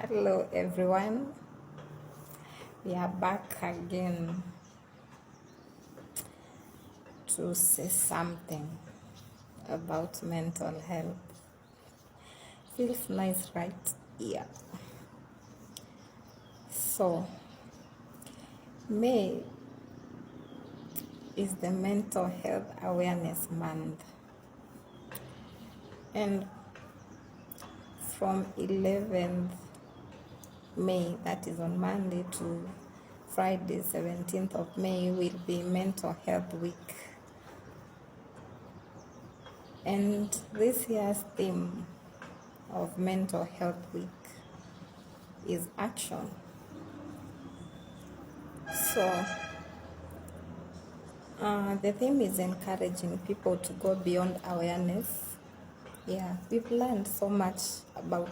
Hello everyone, we are back again to say something about mental health. Feels nice, right? Yeah. So, May is the Mental Health Awareness Month, and from 11th May, that is on Monday, to Friday, 17th of May, will be Mental Health Week. And this year's theme of Mental Health Week is action. So, the theme is encouraging people to go beyond awareness. Yeah, we've learned so much about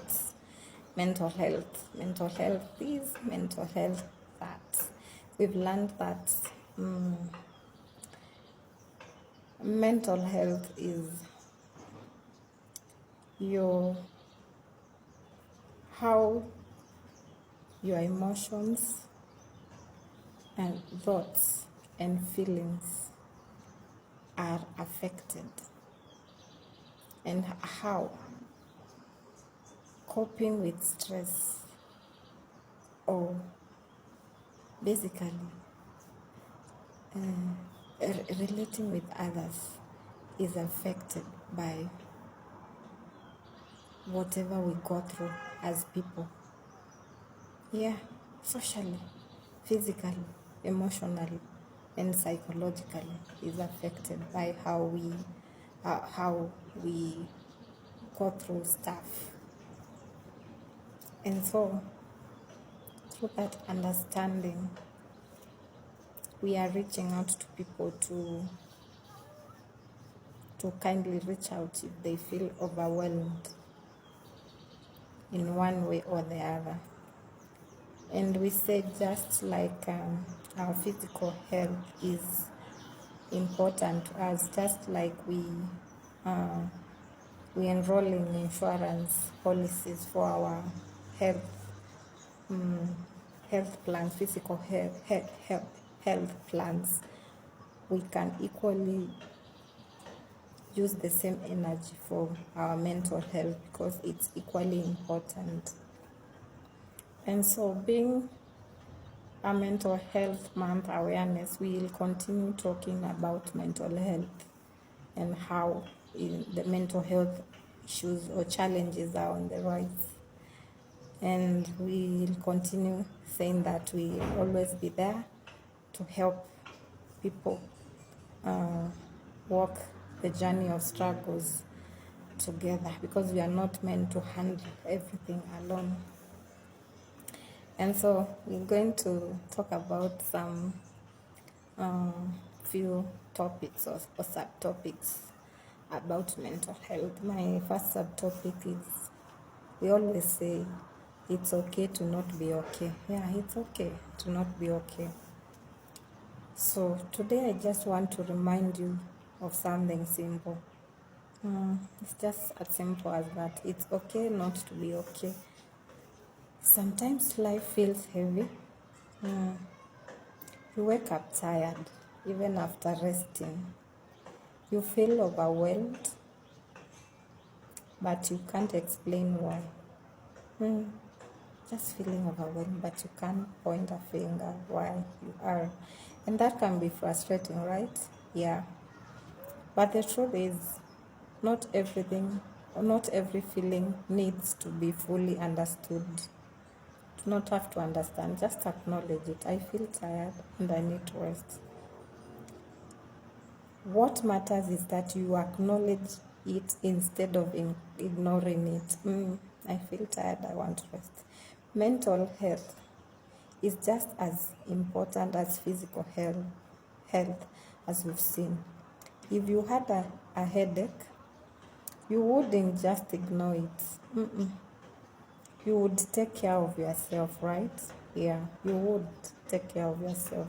mental health. Mental health this, mental health that. We've learned that mental health is your how your emotions and thoughts and feelings are affected, and how coping with stress, or basically relating with others, is affected by whatever we go through as people. Yeah, socially, physically, emotionally, and psychologically is affected by how we go through stuff. And so, through that understanding, we are reaching out to people to kindly reach out if they feel overwhelmed in one way or the other. And we say, just like our physical health is important to us, just like we enroll in insurance policies for our health plans, physical health plans, we can equally use the same energy for our mental health, because it's equally important. And so, being a mental health month awareness, we will continue talking about mental health and how the mental health issues or challenges are on the rise. And we will continue saying that we will always be there to help people walk the journey of struggles together, because we are not meant to handle everything alone. And so we're going to talk about some few topics or subtopics about mental health. My first subtopic is, we always say it's okay to not be okay. Yeah, it's okay to not be okay. So today I just want to remind you of something simple. It's just as simple as that. It's okay not to be okay. Sometimes life feels heavy. You wake up tired, even after resting. You feel overwhelmed, but you can't explain why. Just feeling overwhelmed, but you can't point a finger why you are. And that can be frustrating, right? Yeah. But the truth is, not every feeling needs to be fully understood. Do not have to understand, just acknowledge it. I feel tired and I need to rest. What matters is that you acknowledge it instead of ignoring it. I feel tired, I want to rest. Mental health is just as important as physical health, as we've seen. If you had a headache, you wouldn't just ignore it. You would take care of yourself, right? Yeah, you would take care of yourself.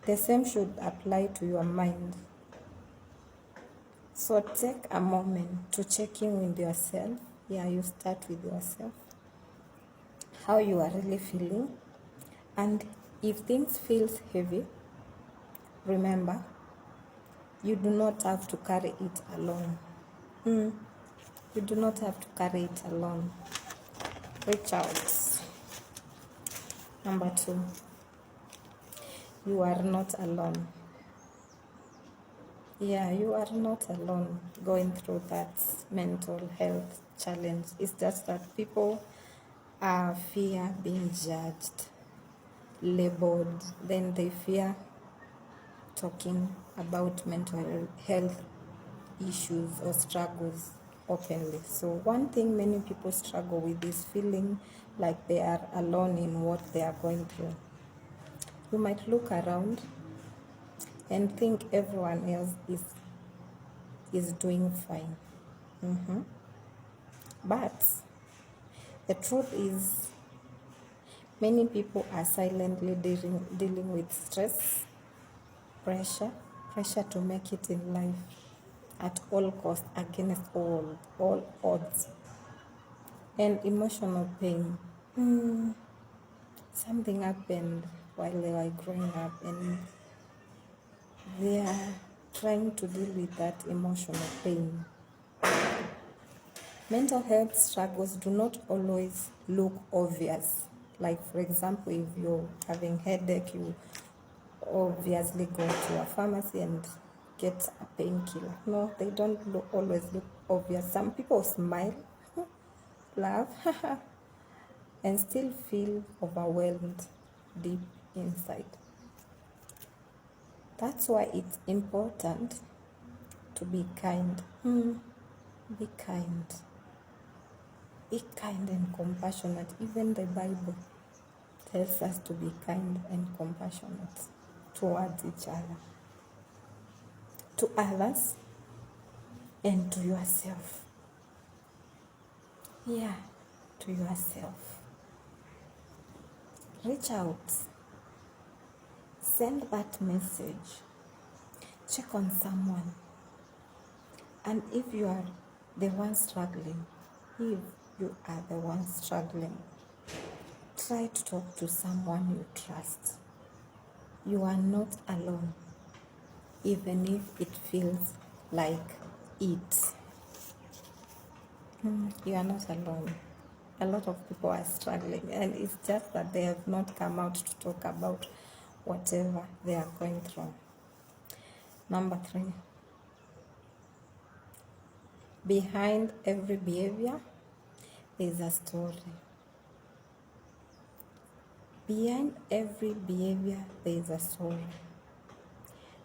The same should apply to your mind. So take a moment to check in with yourself. Yeah, you start with yourself. how you are really feeling. And if things feels heavy, remember, you do not have to carry it alone. You do not have to carry it alone. Reach out. Number 2, you are not alone. Yeah, you are not alone going through that mental health challenge. It's just that people fear being judged, labeled, then they fear talking about mental health issues or struggles openly. So one thing many people struggle with is feeling like they are alone in what they are going through. You might look around and think everyone else is doing fine. But the truth is, many people are silently dealing with stress, pressure to make it in life at all costs, against all odds, and emotional pain. Something happened while they were growing up, and they are trying to deal with that emotional pain. Mental health struggles do not always look obvious. Like, for example, if you're having headache, you obviously go to a pharmacy and get a painkiller. No, they don't always look obvious. Some people smile, laugh, and still feel overwhelmed deep inside. That's why it's important to be kind. Be kind. Be kind and compassionate. Even the Bible tells us to be kind and compassionate towards each other, to others, and to yourself. Yeah, to yourself. Reach out. Send that message. Check on someone. And if you are the one struggling, try to talk to someone you trust. You are not alone, even if it feels like it. You are not alone. A lot of people are struggling, and it's just that they have not come out to talk about whatever they are going through. Number 3, behind every behavior, there is a story. Behind every behavior, there is a story.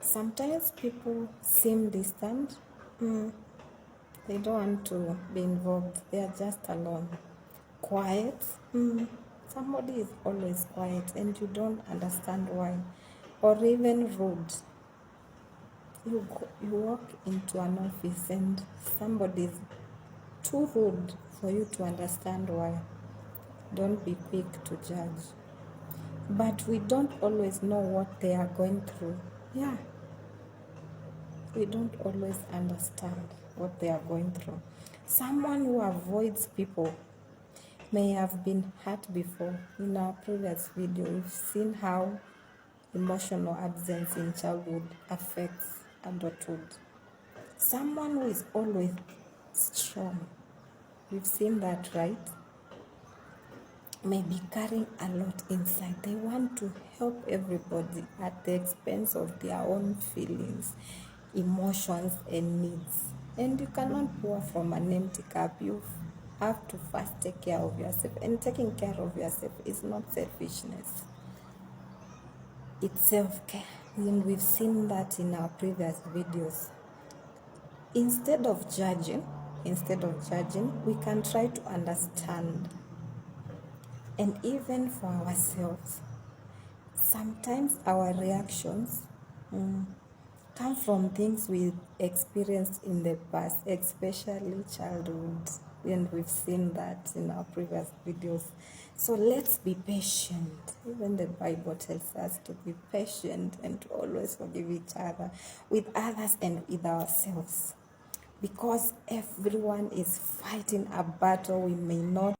Sometimes people seem distant. They don't want to be involved. They are just alone. Quiet. Somebody is always quiet and you don't understand why. Or even rude. You walk into an office and somebody is too rude for you to understand why. Don't be quick to judge. But we don't always know what they are going through. Yeah. We don't always understand what they are going through. Someone who avoids people may have been hurt before. In our previous video, we've seen how emotional absence in childhood affects adulthood. Someone who is always strong, we've seen that, right? May be carrying a lot inside. They want to help everybody at the expense of their own feelings, emotions, and needs. And you cannot pour from an empty cup. You have to first take care of yourself. And taking care of yourself is not selfishness. It's self-care. And we've seen that in our previous videos. Instead of judging, we can try to understand. And even for ourselves, sometimes our reactions come from things we experienced in the past, especially childhood. And we've seen that in our previous videos. So let's be patient. Even the Bible tells us to be patient and to always forgive each other, with others and with ourselves. Because everyone is fighting a battle we may not